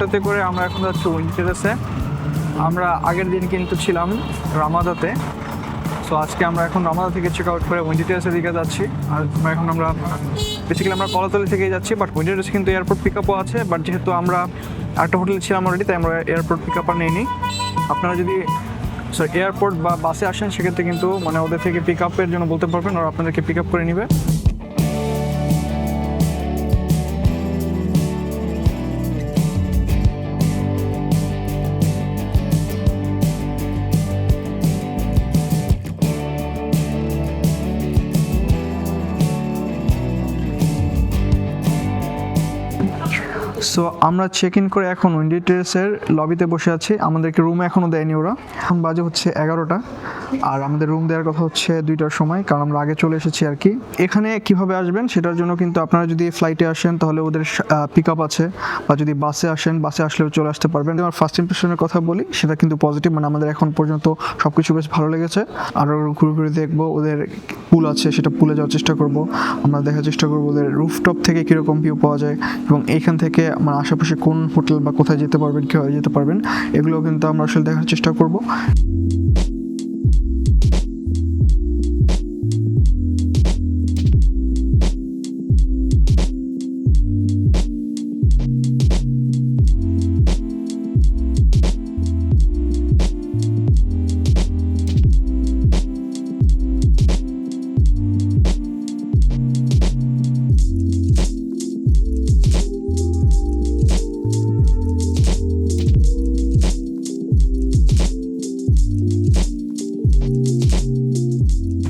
অটোতে করে আমরা এখন যাচ্ছি উইন্ডি টেরেসে। আমরা আগের দিন কিন্তু ছিলাম রামাদাতে, সো আজকে আমরা এখন রামাদা থেকে চেক আউট করে উইন্ডি টেরেসের দিকে যাচ্ছি। আর আমরা বেসিক্যালি আমরা কলাতলি থেকেই যাচ্ছি, বাট উইন্ডি টেরেসে কিন্তু এয়ারপোর্ট পিক আপও আছে। বাট যেহেতু আমরা একটা হোটেলে ছিলাম অলরেডি, তাই আমরা এয়ারপোর্ট পিক আপ আর নেইনি। আপনারা যদি এয়ারপোর্ট বা বাসে আসেন সেক্ষেত্রে কিন্তু মানে ওদের থেকে পিক আপের জন্য বলতে পারবেন, ওরা আপনাদেরকে পিক আপ করে নেবে। সো আমরা চেক ইন করে এখন উইন্ডি টেরেসের লবিতে বসে আছি। আমাদেরকে রুম এখনও দেয়নি ওরা। এখন বাজে হচ্ছে 11টা, আর আমাদের রুম দেওয়ার কথা হচ্ছে 2টার সময়, কারণ আমরা আগে চলে এসেছি আর কি। এখানে কিভাবে আসবেন সেটার জন্য কিন্তু আপনারা যদি ফ্লাইটে আসেন তাহলে ওদের পিক আপ আছে, বা যদি বাসে আসেন বাসে আসলেও চলে আসতে পারবেন। আমার ফার্স্ট ইমপ্রেশনের কথা বলি, সেটা কিন্তু পজিটিভ, মানে আমাদের এখন পর্যন্ত সব কিছু বেশ ভালো লেগেছে। আরও ঘুরে ঘুরে দেখবো, ওদের পুল আছে সেটা পুলে যাওয়ার চেষ্টা করব। আমরা দেখার চেষ্টা করবো ওদের রুফটপ থেকে কীরকম ভিউ পাওয়া যায়, এবং এইখান থেকে মানে আশেপাশে কোন হোটেল বা কোথায় যেতে পারবেন, কীভাবে যেতে পারবেন, এগুলো কিন্তু আমরা আসলে দেখার চেষ্টা করব।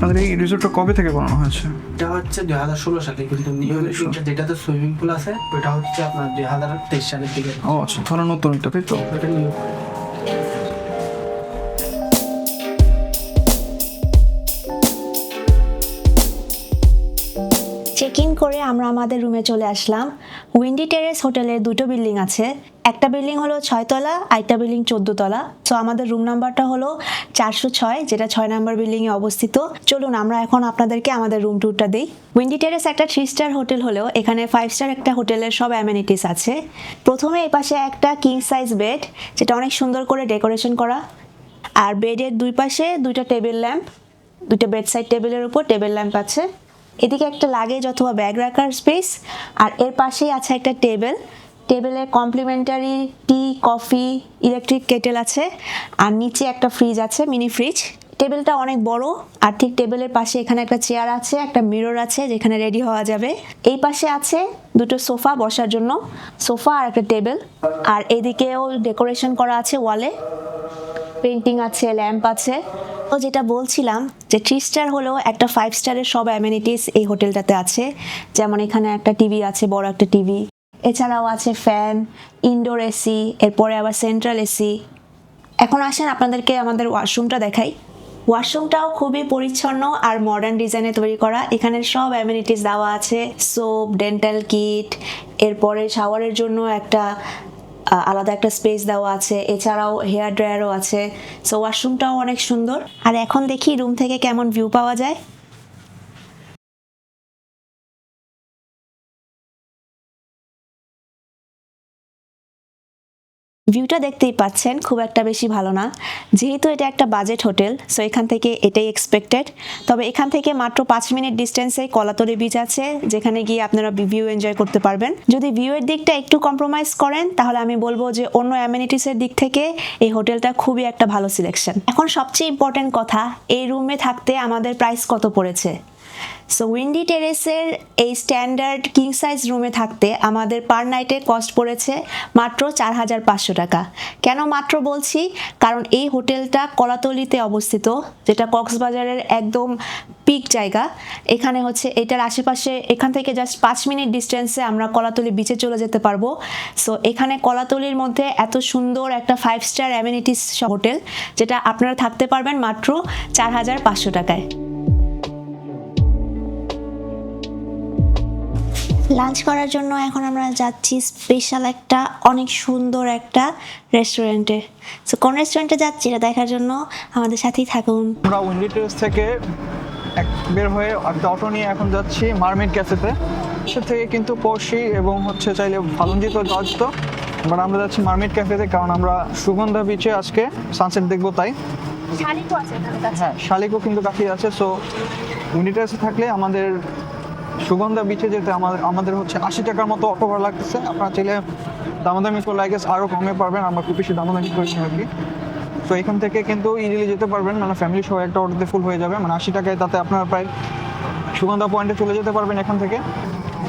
আপনাদের এই রিসোর্টটা কবে থেকে বানানো হয়েছে? এটা হচ্ছে 2016 সালে, কিন্তু যেটাতে সুইমিং পুল আছে ওটা হচ্ছে আপনার 2023 সালের দিকে। ও আচ্ছা, তাহলে নতুন এটা, তাই তো? এটা নিউ। চেক ইন করে আমরা আমাদের রুমে চলে আসলাম। উইন্ডি টেরেস হোটেলের দুটো বিল্ডিং আছে, একটা বিল্ডিং হলো 6 তলা, আরেকটা বিল্ডিং 14 তলা। সো আমাদের রুম নাম্বারটা হলো 406, যেটা 6 নাম্বার বিল্ডিংয়ে অবস্থিত। চলুন আমরা এখন আপনাদেরকে আমাদের রুম ট্যুরটা দিই। উইন্ডি টেরেস একটা 3 স্টার হোটেল হলেও এখানে 5 স্টার একটা হোটেলের সব অ্যামেনিটিস আছে। প্রথমে এই পাশে একটা কিং সাইজ বেড, যেটা অনেক সুন্দর করে ডেকোরেশন করা, আর বেডের দুই পাশে দুইটা টেবিল ল্যাম্প, দুইটা বেড সাইড টেবিলের উপর টেবিল ল্যাম্প আছে। এদিকে একটা লাগেজ অথবা ব্যাগ রাখার স্পেস, আর এর পাশেই আছে একটা টেবিলে কমপ্লিমেন্টারি টি, কফি, ইলেকট্রিক কেটেল আছে, আর নিচে একটা ফ্রিজ আছে, মিনি ফ্রিজ। টেবিলটা অনেক বড়, আর ঠিক টেবিলের পাশে এখানে একটা চেয়ার আছে, একটা মিরর আছে যেখানে রেডি হওয়া যাবে। এই পাশে আছে দুটো সোফা বসার জন্য, সোফা আর একটা টেবিল। আর এদিকেও ডেকোরেশন করা আছে, ওয়ালে পেন্টিং আছে, ল্যাম্প আছে। তো যেটা বলছিলাম যে 3 স্টার হলেও একটা 5 স্টারের সব অ্যামেনিটিস এই হোটেলটাতে আছে। যেমন এখানে একটা টিভি আছে, বড় একটা টিভি, এছাড়াও আছে ফ্যান, ইনডোর এসি, এরপরে আবার সেন্ট্রাল এসি। এখন আসেন আপনাদেরকে আমাদের ওয়াশরুমটা দেখাই। ওয়াশরুমটাও খুবই পরিচ্ছন্ন আর মডার্ন ডিজাইনে তৈরি করা। এখানে সব অ্যামেনিটিস দেওয়া আছে, সোপ, ডেন্টাল কিট, এরপরে শাওয়ারের জন্য একটা আলাদা একটা স্পেস দেওয়া আছে, এছাড়াও হেয়ার ড্রায়ারও আছে। সো ওয়াশরুমটাও অনেক সুন্দর। আর এখন দেখি রুম থেকে কেমন ভিউ পাওয়া যায়। ভিউটা দেখতেই পাচ্ছেন, খুব একটা বেশি ভালো না, যেহেতু এটা একটা বাজেট হোটেল, সো এখান থেকে এটাই এক্সপেক্টেড। তবে এখান থেকে মাত্র 5 মিনিট ডিস্টেন্সে কলাতলি বিচ আছে, যেখানে গিয়ে আপনারা ভিউ এনজয় করতে পারবেন। যদি ভিউয়ের দিকটা একটু কম্প্রোমাইজ করেন তাহলে আমি বলবো যে অন্য অ্যামেনিটিসের দিক থেকে এই হোটেলটা খুবই একটা ভালো সিলেকশন। এখন সবচেয়ে ইম্পর্টেন্ট কথা, এই রুমে থাকতে আমাদের প্রাইস কত পড়েছে। সো উইন্ডি টেরেসের এই স্ট্যান্ডার্ড কিং সাইজ রুমে থাকতে আমাদের পার নাইটে কস্ট পড়েছে মাত্র 4500 টাকা। কেন মাত্র বলছি, কারণ এই হোটেলটা কলাতলিতে অবস্থিত, যেটা কক্সবাজারের একদম পিক জায়গা। এখানে হচ্ছে এটার আশেপাশে, এখান থেকে জাস্ট 5 মিনিট ডিস্টেন্সে আমরা কলাতলি বিচে চলে যেতে পারবো। সো এখানে কলাতলির মধ্যে এত সুন্দর একটা 5 স্টার অ্যামেনিটিস হোটেল, যেটা আপনারা থাকতে পারবেন মাত্র 4500 টাকায়। লাঞ্চ করার জন্য এখন আমরা যাচ্ছি স্পেশাল একটা অনেক সুন্দর একটা রেস্টুরেন্টে। সো কোন রেস্টুরেন্টে যাচ্ছি এটা দেখার জন্য আমাদের সাথেই থাকুন। আমরা উইন্ডি টেরেস থেকে বের হয়ে একটা অটো নিয়ে এখন যাচ্ছি মারমেড ক্যাফেতে। সে থেকে কিন্তু পড়শি এবং হচ্ছে চাইলে ফালুঞ্জি তো যাওয়া যেত, বাট আমরা যাচ্ছি মার্মেড ক্যাফেতে, কারণ আমরা সুগন্ধা বিচে আজকে সানসেট দেখবো তাই। শালিকও আছে এখানে কাছে। হ্যাঁ, শালিকও কিন্তু কাছেই আছে। সো উইন্ডিটার্সে থাকলে আমাদের সুগন্ধা বিচে যেতে আমাদের হচ্ছে 80 টাকার মতো অটো ভাড়া লাগতেছে। আপনারা চাইলে দামাদামি করলে আই গেস আরও কমে পারবেন, আমরা খুব বেশি দামাদামি করি না আর কি। তো এখান থেকে কিন্তু ইজিলি যেতে পারবেন, মানে ফ্যামিলি সহ একটা অটোতে ফুল হয়ে যাবে, মানে 80 টাকায় তাতে আপনারা প্রায় সুগন্ধা পয়েন্টে চলে যেতে পারবেন এখান থেকে।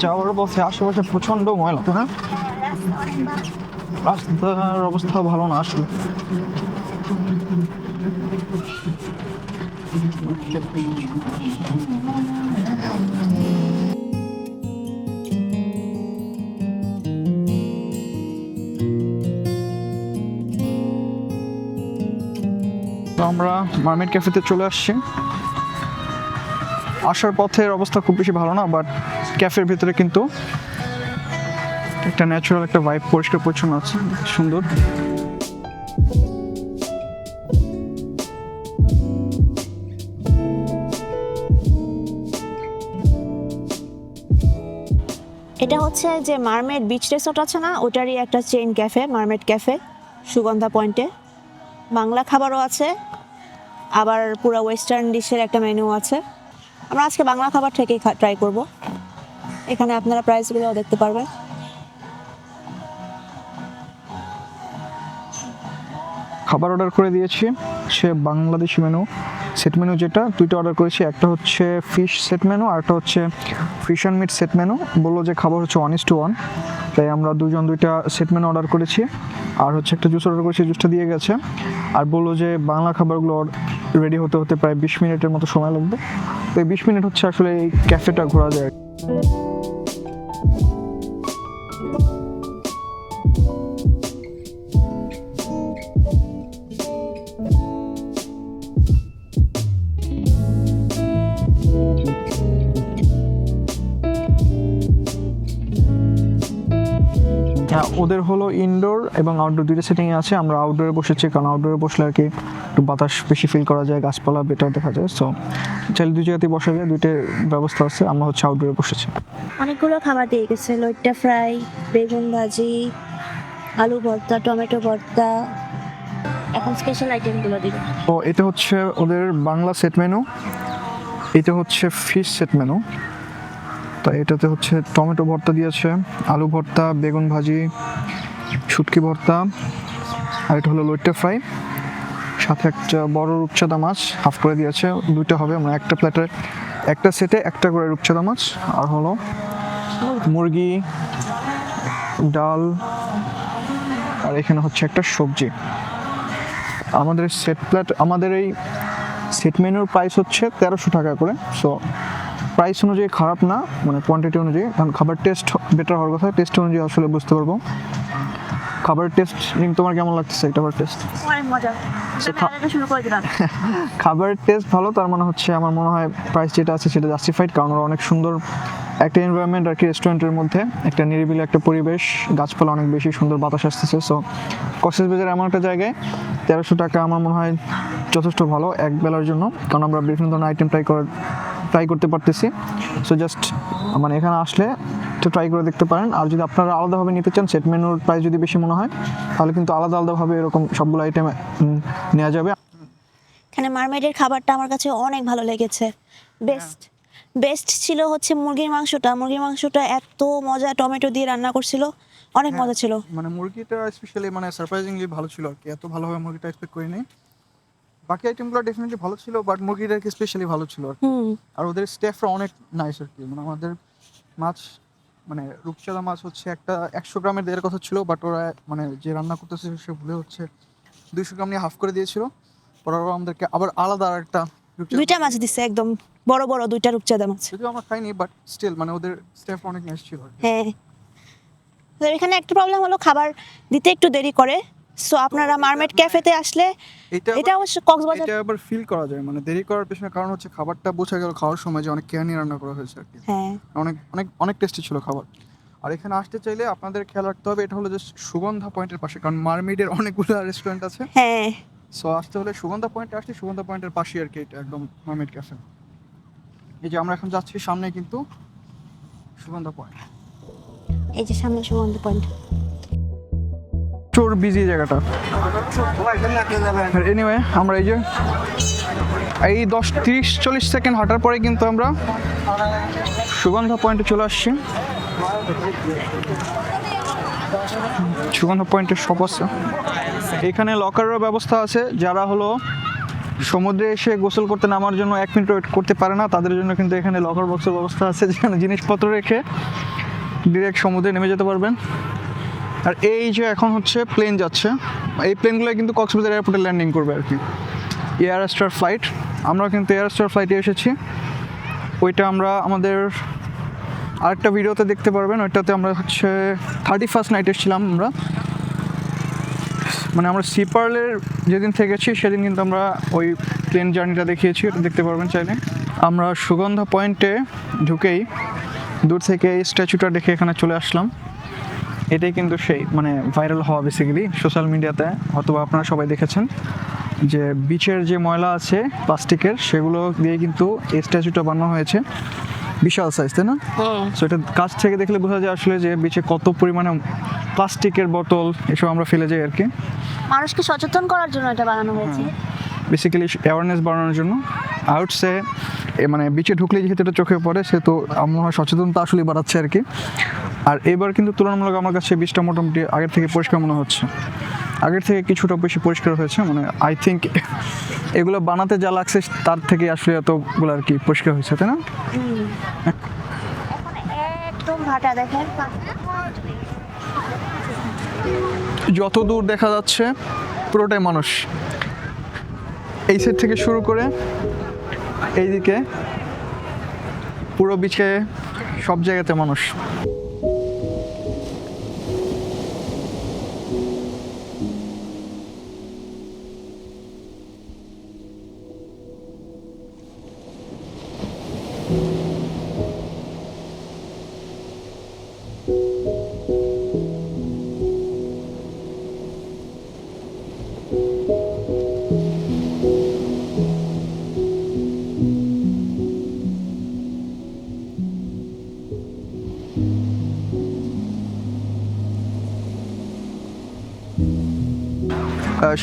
যাওয়ার পথে আশেপাশে প্রচণ্ড ময়লা, তো না রাস্তার অবস্থা ভালো না আসলে। তো আমরা মার্মেড ক্যাফেতে চলে আসছি। আসার পথের অবস্থা খুব বেশি ভালো না, বাট ক্যাফের ভিতরে কিন্তু একটা ন্যাচারাল একটা ভাইব, পরিষ্কার পরিচ্ছন্ন আছে, সুন্দর। এটা হচ্ছে যে মারমেড বিচ রিসোর্ট আছে না, ওটারই একটা chain cafe, mermaid cafe Sugandha পয়েন্টে। বাংলা খাবারও আছে, আবার পুরো ওয়েস্টার্ন ডিশের একটা মেনু আছে। আমরা আজকে বাংলা খাবার থেকেই ট্রাই করব। এখানে আপনারা প্রাইসগুলোও দেখতে পারবেন। খাবার অর্ডার করে দিয়েছি, সে বাংলাদেশি মেনু সেট মেনু, যেটা দুইটা অর্ডার করেছি। একটা হচ্ছে ফিশ সেট মেনু আর একটা হচ্ছে fish and meat set menu. বললো যে খাবার হচ্ছে 1:1, তাই আমরা দুজন দুইটা সেট মেনু অর্ডার করেছি। আর হচ্ছে একটা জুস অর্ডার করেছি, জুসটা দিয়ে গেছে। আর বললো যে বাংলা খাবারগুলো রেডি হতে হতে প্রায় 20 মিনিটের মতো সময় লাগবে। তো এই 20 মিনিট হচ্ছে আসলে এই ক্যাফেটা ঘোরা যায়। হ্যাঁ, ওদের হলো ইনডোর এবং আউটডোর দুইটা সেটিংয়ে আছে। আমরা আউটডোরে বসেছি, কারণ আউটডোরে বসলে আর কি একটু বাতাস বেশি ফিল করা যায়, গাছপালা বেটার দেখা যায়। সো চাইলে দুই জায়গাতেই বসা যায়, দুইটার ব্যবস্থা আছে। আমরা হচ্ছে আউটডোরে বসেছি। অনেকগুলো খাবার দিয়ে গেছে, লইট্টা ফ্রাই, বেগুন ভাজি, আলু ভর্তা, টমেটো ভর্তা। এখন স্পেশাল আইটেমগুলো দিবে। তো এটা হচ্ছে ওদের বাংলা সেট মেনু, এটা হচ্ছে ফিশ সেট মেনু। তো এটাতে হচ্ছে টমেটো ভর্তা দিয়েছে, আলু ভর্তা, বেগুন ভাজি, শুটকি ভর্তা, আর এটা হলো লইট্টা ফ্রাই, সাথে একটা বড় রূপচাঁদা মাছ হাফ করে দিয়েছে। দুইটা হবে, মানে একটা প্লেটে একটা সেটে একটা করে রূপচাঁদা মাছ, আর হলো মুরগি, ডাল, আর এখানে হচ্ছে একটা সবজি। আমাদের সেট প্লেট, আমাদের এই সেট মেনুর প্রাইস হচ্ছে 1300 টাকা করে। সো প্রাইস অনুযায়ী খারাপ না, মানে কোয়ান্টিটি অনুযায়ী, কারণ খাবার টেস্ট বেটার হওয়ার কথা। টেস্ট অনুযায়ী আসলে বুঝতে পারবো খাবারের টেস্ট। তোমার কেমন লাগতেছে এটা টেস্ট? অনেক মজা। শুরু করে দিলাম। খাবারের টেস্ট ভালো, তার মানে হচ্ছে আমার মনে হয় প্রাইস যেটা আছে সেটা জাস্টিফাইড, কারণ ওরা অনেক সুন্দর একটা এনভায়রনমেন্ট আর কি, রেস্টুরেন্টের মধ্যে একটা নিরিবিলি একটা পরিবেশ, গাছপালা অনেক বেশি, সুন্দর বাতাস আসতেছে। সো কক্সবাজার এমন একটা জায়গায় 1300 টাকা আমার মনে হয় যথেষ্ট ভালো এক বেলার জন্য, কারণ আমরা বিভিন্ন ধরনের আইটেম ট্রাই করতে পারতেছি। সো জাস্ট মানে এখানে আসলে একটু ট্রাই করে দেখতে পারেন। আর যদি আপনারা আলাদাভাবে নিতে চান, সেট মেনুর প্রাইস যদি বেশি মনে হয়, তাহলে কিন্তু আলাদা আলাদাভাবে এরকম সবগুলো আইটেম নেওয়া যাবে। এখানে মারমেডের খাবারটা আমার কাছে অনেক ভালো লেগেছে। বেস্ট ছিল হচ্ছে মুরগির মাংসটা এত মজা, টমেটো দিয়ে রান্না করছিল, অনেক মজা ছিল। মানে মুরগিটা স্পেশালি মানে সারপ্রাইজিংলি ভালো ছিল আর কি, এত ভালোভাবে মুরগিটা এক্সপেক্ট করিনি। বাকি আইটেমগুলো ডেফিনেটলি ভালো ছিল, বাট মুরগিটা কি স্পেশালি ভালো ছিল আর কি। আর ওদের স্টাফরা অনেক নাইস আর কি। মানে আমাদের মাছ, মানে রূপচাঁদা মাছ হচ্ছে একটা 100 গ্রামের দেওয়ার কথা ছিল, বাট ওরা মানে যে রান্না করতেছে সে ভুলে হচ্ছে 200 গ্রাম নিয়ে হাফ করে দিয়েছিল। ওরা আমাদেরকে আবার আলাদা আর একটা দুইটা মাছ দিছে, একদম বড় বড় দুইটা রূপচাঁদা মাছ। যদিও আমরা খাইনি, বাট স্টিল মানে ওদের স্টাফ অনেক নাইস ছিল আর কি। হ্যাঁ, তো এখানে একটা প্রবলেম হলো খাবার দিতে একটু দেরি করে। সো আপনারা মারমেড ক্যাফেতে আসলে এটা অবশ্য কক্সবাজার, এটা আবার ফিল করা যায়, মানে দেরি করার পেছনে কারণ হচ্ছে খাবারটা বোঝা গেল খাওয়ার সময় যে অনেক কেয়ার নিয়ে রান্না করা হয়েছে আর কি। হ্যাঁ, অনেক অনেক অনেক টেস্টি ছিল খাবার। আর এখানে আসতে চাইলে আপনাদের খেয়াল রাখতে হবে, এটা হলো যে সুগন্ধা পয়েন্টের পাশে, কারণ মারমেডের অনেকগুলো রেস্টুরেন্ট আছে। হ্যাঁ, সো আসতে হলে সুগন্ধা পয়েন্টে আসছি, সুগন্ধা পয়েন্টের পাশেই আর কি এটা একদম মারমেড ক্যাফে। এই যে আমরা এখন যাচ্ছি সামনে কিন্তু সুগন্ধা পয়েন্ট। এই যে সামনে সুগন্ধ পয়েন্ট। চোর বিজি জায়গাটা। এনিওয়ে আমরা এই যে এই 10-30-40 সেকেন্ড হাঁটার পরে কিন্তু আমরা সুগন্ধা পয়েন্টে চলে আসছি। সুগন্ধা পয়েন্টের শপ আছে, এখানে লকারের ব্যবস্থা আছে। যারা হলো সমুদ্রে এসে গোসল করতে নামার জন্য 1 মিনিট ওয়েট করতে পারে না, তাদের জন্য কিন্তু এখানে লকার বক্সের ব্যবস্থা আছে, যেখানে জিনিসপত্র রেখে ডিরেক্ট সমুদ্রে নেমে যেতে পারবেন। আর এই যে এখন হচ্ছে প্লেন যাচ্ছে, এই প্লেনগুলো কিন্তু কক্সবাজার এয়ারপোর্টে ল্যান্ডিং করবে আর কি, এয়ার স্টার ফ্লাইট। আমরা কিন্তু এয়ার স্টার ফ্লাইটে এসেছি, ওইটা আমরা আমাদের আরেকটা ভিডিওতে দেখতে পারবেন। ওইটাতে আমরা হচ্ছে 31st নাইট এসেছিলাম আমরা, মানে আমরা সি পার্লের যেদিন থেকেছি সেদিন কিন্তু আমরা ওই প্লেন জার্নিটা দেখিয়েছি, ওটা দেখতে পারবেন চাইলে। আমরা সুগন্ধা পয়েন্টে ঢুকেই দূর থেকে এই স্ট্যাচুটা দেখে এখানে চলে আসলাম। এটাই কিন্তু সেই মানে ভাইরাল হওয়া বেসিক্যালি সোশ্যাল মিডিয়াতে, অথবা আপনারা সবাই দেখেছেন যে বিচের যে ময়লা আছে প্লাস্টিকের, সেগুলো দিয়ে কিন্তু এই স্ট্যাচুটা বানানো হয়েছে। বিশাল সাইজ, তাই না? সো এটা কাছ থেকে দেখলে বোঝা যায় আসলে যে বিচে কত পরিমাণে প্লাস্টিকের বোতল এসব আমরা ফেলে যাই আর কি। মানুষকে সচেতন করার জন্য এটা বানানো হয়েছে, বেসিক্যালি অ্যাওয়ারনেস বাড়ানোর জন্য। আউট সে মানে বিচে ঢুকলে যেহেতু এটা চোখে পড়ে, সে তো আমার সচেতনতা আসলে বাড়াচ্ছে আর কি। আর এবার কিন্তু তুলনামূলক আমার কাছে বিচটা মোটামুটি আগের থেকে পরিষ্কার মনে হচ্ছে, আগের থেকে কিছুটা বেশি পরিষ্কার হয়েছে। মানে আই থিঙ্ক এগুলো বানাতে যা লাগছে তার থেকে আসলে এতগুলো আর কি পরিষ্কার হয়েছে, তাই না? একদম ভাটা দেখেন, যত দূর দেখা যাচ্ছে পুরোটাই মানুষ, এই সাইড থেকে শুরু করে এইদিকে পুরো বিচে সব জায়গাতে মানুষ।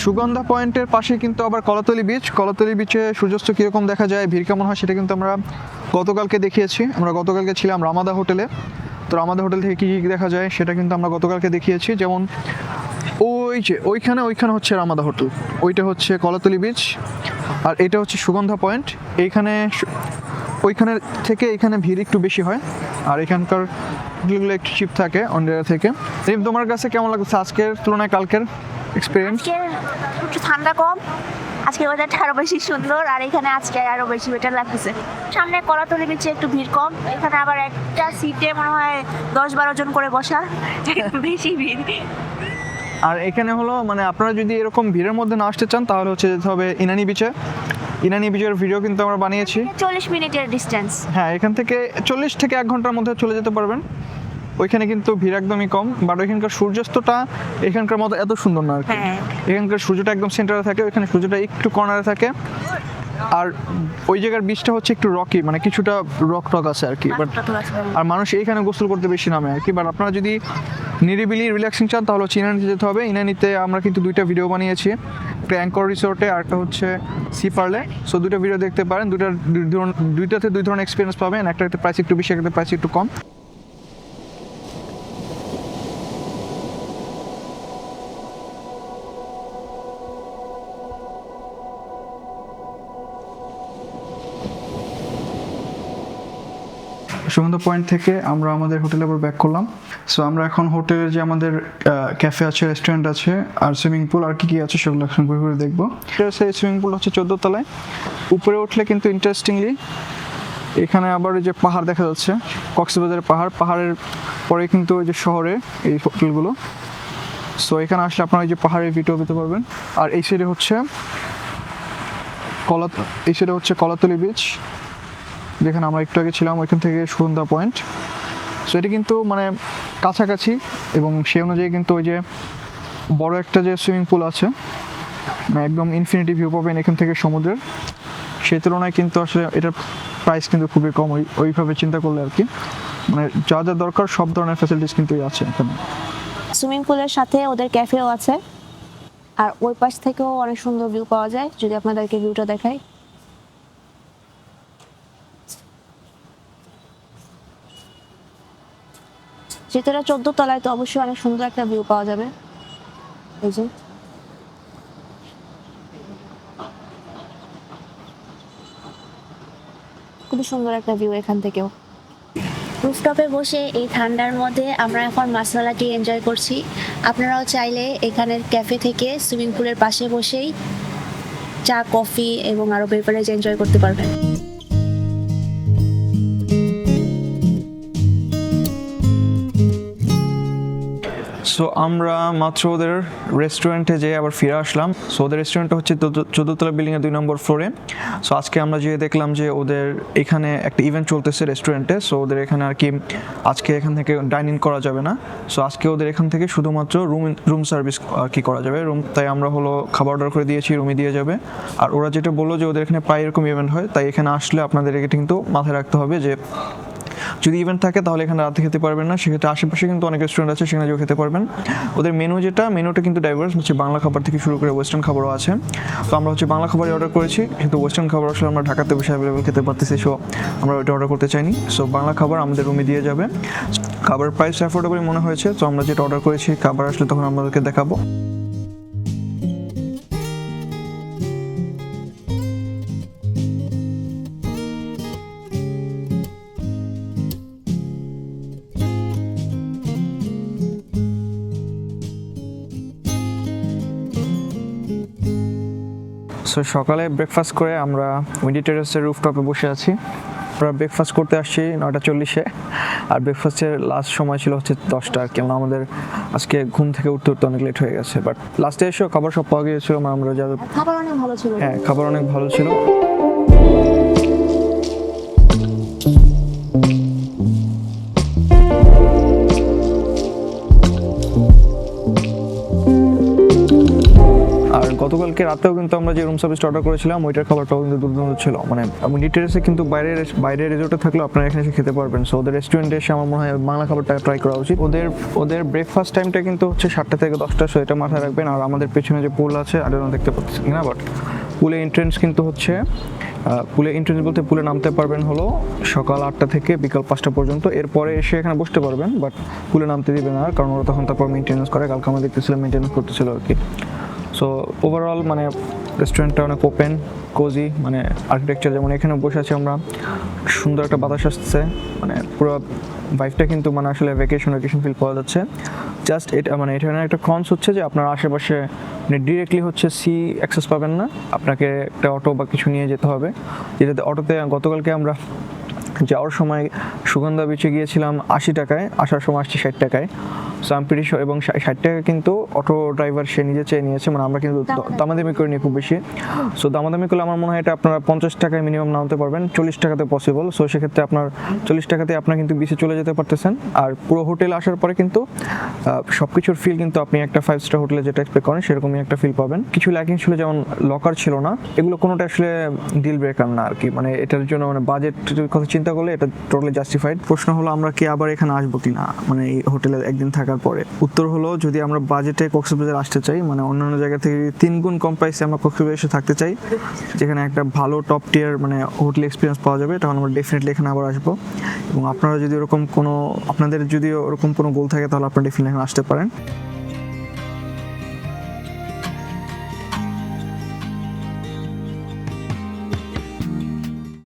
সুগন্ধা পয়েন্টের পাশে কিন্তু আবার কলাতলি বিচ। কলাতলি বিচে সূর্যাস্ত কীরকম দেখা যায়, ভিড় কেমন হয়, সেটা কিন্তু আমরা গতকালকে দেখিয়েছি। আমরা গতকালকে ছিলাম রামাদা হোটেলে, তো রামাদা হোটেল থেকে কী কী দেখা যায় সেটা কিন্তু আমরা গতকালকে দেখিয়েছি। যেমন ওই যে ওইখানে হচ্ছে রামাদা হোটেল, ওইটা হচ্ছে কলাতলি বিচ, আর এটা হচ্ছে সুগন্ধা পয়েন্ট। এইখানে ওইখানে থেকে এখানে ভিড় একটু বেশি হয়, আর এখানকার হোটেলগুলো একটু চিপ থাকে অন্য জায়গা থেকে। তোমার কাছে কেমন লাগছে আজকের তুলনায় কালকের এক্সপিরিয়েন্স? একটু ঠান্ডা কম, আজকে ওয়েদারটা আরো বেশি সুন্দর, আর এখানে আজকে আরো বেশি বেটার লাগতেছে। সামনে কলাতলি বিচে একটু ভিড় কম, এখানে আবার একটা সিটে মনে হয় 10-12 জন করে বসা, বেশি ভিড়। আর এখানে হলো মানে আপনারা যদি এরকম ভিড়ের মধ্যে না আসতে চান তাহলে হচ্ছে যেতে হবে ইনানি বিচে। ইনানি বিচের ভিডিও কিন্তু আমরা বানিয়েছি, 40 মিনিটের ডিস্টেন্স। হ্যাঁ, এখান থেকে 40 থেকে 1 ঘন্টার মধ্যে চলে যেতে পারবেন। ওইখানে কিন্তু ভিড় একদমই কম, বাট ওইখানকার সূর্যাস্তটা এখানকার মতো এত সুন্দর না আর কি। এখানকার সূর্যটা একদম সেন্টারে থাকে, ওইখানে সূর্যটা একটু কর্নারে থাকে। আর ওই জায়গার বীজটা হচ্ছে একটু রকি, মানে কিছুটা রক আছে আর কি। বাট আর মানুষ এইখানে গোসল করতে বেশি নামে আর কি। বাট আপনারা যদি নিরিবিলি রিল্যাক্সিং চান তাহলে হচ্ছে ইনানিতে যেতে হবে। ইনানিতে আমরা কিন্তু 2টা ভিডিও বানিয়েছি, একটা অ্যাঙ্কর রিসোর্টে আর একটা হচ্ছে সি পার্লে। সো 2টা ভিডিও দেখতে পারেন, দুইটাতে 2 ধরনের এক্সপিরিয়েন্স পাবেন। একটাতে প্রাইস একটু বেশি, একটাতে প্রাইস একটু কম। সুগন্ধা পয়েন্ট থেকে আমরা আমাদের হোটেলে আবার ব্যাক করলাম। সো আমরা এখন হোটেলের যে আমাদের ক্যাফে আছে, রেস্টুরেন্ট আছে, আর সুইমিং পুল আর কি আছে সেগুলো এখন ঘুরে ঘুরে দেখবো। সেই সুইমিং পুল হচ্ছে 14 তলায়। উপরে উঠলে কিন্তু ইন্টারেস্টিংলি এখানে আবার এই যে পাহাড় দেখা যাচ্ছে, কক্সবাজারের পাহাড়ের পরে কিন্তু ওই যে শহরে এই হোটেলগুলো। সো এখানে আসলে আপনারা এই যে পাহাড়ের ভিডিও পেতে পারবেন। আর এই সাইডে হচ্ছে কলাতলি বিচ, যেখানে আমরা একটু আগে ছিলাম, ওইখান থেকে সুগন্ধা পয়েন্ট। সো এটা কিন্তু মানে কাছাকাছি, এবং সেই অনুযায়ী কিন্তু ওই যে বড় একটা যে সুইমিং পুল আছে, মানে একদম ইনফিনিটি ভিউ পাবেন এখান থেকে সমুদ্রের, সেই তুলনায় কিন্তু আসলে এটার প্রাইস কিন্তু খুবই কম ওইভাবে চিন্তা করলে আর কি। মানে যা যা দরকার সব ধরনের ফ্যাসিলিটিস কিন্তু আছে এখানে। সুইমিং পুলের সাথে ওদের ক্যাফেও আছে, আর ওই পাশ থেকেও অনেক সুন্দর ভিউ পাওয়া যায়। যদি আপনাদেরকে ভিউটা দেখাই, যেহেতু এটা 14 তলায়, তো অবশ্যই অনেক সুন্দর একটা ভিউ পাওয়া যাবে। এই যে খুবই সুন্দর একটা ভিউ এখান থেকেও। রুফটপে বসে এই ঠান্ডার মধ্যে আমরা এখন মাসালা টি এনজয় করছি। আপনারাও চাইলে এখানের ক্যাফে থেকে সুইমিং পুলের পাশে বসেই চা, কফি এবং আরও বেভারেজ এনজয় করতে পারবেন। সো আমরা মাত্র ওদের রেস্টুরেন্টে যেয়ে আবার ফিরে আসলাম। সো ওদের রেস্টুরেন্টটা হচ্ছে 14 তলা বিল্ডিংয়ের 2 নম্বর ফ্লোরে। সো আজকে আমরা যেয়ে দেখলাম যে ওদের এখানে একটা ইভেন্ট চলতেছে রেস্টুরেন্টে। সো ওদের এখানে আর কি আজকে এখান থেকে ডাইনিং করা যাবে না। সো আজকে ওদের এখান থেকে শুধুমাত্র রুম সার্ভিস আর কি করা যাবে। তাই আমরা হলো খাবার অর্ডার করে দিয়েছি, রুমে দিয়ে যাবে। আর ওরা যেটা বললো যে ওদের এখানে প্রায় এরকম ইভেন্ট হয়, তাই এখানে আসলে আপনাদের এটা কিন্তু মাথায় রাখতে হবে যে যদি ইভেন্ট থাকে তাহলে এখানে রাতে খেতে পারবেন না। সেক্ষেত্রে আশেপাশে কিন্তু অনেক রেস্টুরেন্ট আছে, সেখানে যেও খেতে পারবেন। ওদের মেনুটা কিন্তু ডাইভার্স, হচ্ছে বাংলা খাবার থেকে শুরু করে ওয়েস্টার্ন খাবারও আছে। তো আমরা হচ্ছে বাংলা খাবারই অর্ডার করেছি, কিন্তু ওয়েস্টার্ন খাবার আসলে আমরা ঢাকাতে বসে অ্যাভেলেবেল খেতে পারতেছি। সো আমরা ওইটা অর্ডার করতে চাইনি। সো বাংলা খাবার আমাদের রুমে দিয়ে যাবে। খাবার প্রাইস অ্যাফোর্ডেবল মনে হয়েছে। তো আমরা যেটা অর্ডার করেছি, খাবার আসলে তখন আমাদেরকে দেখাবো। সো সকালে ব্রেকফাস্ট করে আমরা উইন্ডি টেরেসের রুফটপে বসে আছি। আমরা ব্রেকফাস্ট করতে আসছি 9:40-এ, আর ব্রেকফাস্টের লাস্ট সময় ছিল হচ্ছে 10টা। আর কেন আমাদের আজকে ঘুম থেকে উঠতে উঠতে অনেক লেট হয়ে গেছে, বাট লাস্টে এসেও খাবার সব পাওয়া গিয়েছিল। আমরা যা খাবার অনেক ভালো ছিল। হ্যাঁ, খাবার অনেক ভালো ছিল। আর গতকালকে রাতেও কিন্তু আমরা যে রুম সার্ভিসটা অর্ডার করেছিলাম, ওইটার খাবারটাও কিন্তু দুর্দান্ত ছিল। মানে উইন্ডি টেরেসে কিন্তু বাইরে রিসোর্টে থাকলেও আপনারা এখানে এসে খেতে পারবেন। সো ওদের রেস্টুরেন্টে এসে আমার মনে হয় বাংলা খাবারটা ট্রাই করা উচিত। ওদের ব্রেকফাস্ট টাইমটা কিন্তু হচ্ছে 7টা থেকে 10টা। সো এটা মাথায় রাখবেন। আর আমাদের পেছনে যে পুল আছে, আর দেখতে পাচ্ছি না, বাট পুলে এন্ট্রেন্স কিন্তু হচ্ছে পুলে এন্ট্রেন্স বলতে পুলে নামতে পারবেন হলো সকাল 8টা থেকে বিকাল 5টা পর্যন্ত। এরপরে এসে এখানে বসতে পারবেন, বাট পুলে নামতে দিবে না, কারণ ওরা তখন তারপর মেনটেন্যান্স করে। কালকে আমরা দেখতেছিলাম মেনটেন্যান্স করতেছিল আর কি। সো ওভারঅল মানে রেস্টুরেন্টটা অনেক ওপেন, কোজি, মানে আর্কিটেকচার যেমন এখানে বসে আছি আমরা, সুন্দর একটা বাতাস আসছে। মানে পুরো ভাইবটা কিন্তু মানে আসলে ভ্যাকেশন ফিল পাওয়া যাচ্ছে। জাস্ট এটা মানে এখানে একটা কনস হচ্ছে যে আপনার আশেপাশে মানে ডিরেক্টলি হচ্ছে সি অ্যাক্সেস পাবেন না, আপনাকে একটা অটো বা কিছু নিয়ে যেতে হবে। যেটাতে অটোতে গতকালকে আমরা যাওয়ার সময় সুগন্ধা বিচে গিয়েছিলাম 80 টাকায়, আসার সময় আসছি 60 টাকায়। সো আমি প্রিটি এবং 60 টাকা কিন্তু অটো ড্রাইভার সে নিজে চেয়ে নিয়েছে। মানে আমরা কিন্তু দামাদামি করে নিই খুব বেশি। সো দামাদামি করলে আমার মনে হয় এটা আপনারা 50 টাকায় মিনিমাম নামতে পারবেন, 40 টাকাতে পসিবল। সো সেক্ষেত্রে আপনার 40 টাকাতে আপনার কিন্তু বিচে চলে যেতে পারতেছেন। আর পুরো হোটেল আসার পরে কিন্তু সব কিছুর ফিল কিন্তু আপনি একটা 5 স্টার হোটেলে যেটা এক্সপেক্ট করেন সেরকমই একটা ফিল পাবেন। কিছু ল্যাকিং ছিল, যেমন লকার ছিল না, এগুলো কোনোটা আসলে ডিল ব্রেকার না আর কি। মানে এটার জন্য মানে বাজেটের কথা চিন্তা করলে এটা টোটালি জাস্টিফাইড। প্রশ্ন হলো আমরা কি আবার এখানে আসবো কিনা, মানে এই হোটেলে একদিন থাকার পরে। উত্তর হলো যদি আমরা বাজেটে কক্সবাজার আসতে চাই, মানে অন্যান্য জায়গা থেকে 3 গুণ কম প্রাইসে আমরা কক্সবাজার এসে থাকতে চাই, যেখানে একটা ভালো টপ টিয়ার মানে হোটেল এক্সপিরিয়েন্স পাওয়া যাবে, তখন আমরা ডেফিনেটলি এখানে আবার আসবো। এবং আপনারা যদি আপনাদের যদি ওরকম কোনো গোল থাকে, তাহলে আপনারা ডেফিনেটলি এখানে আসতে পারেন।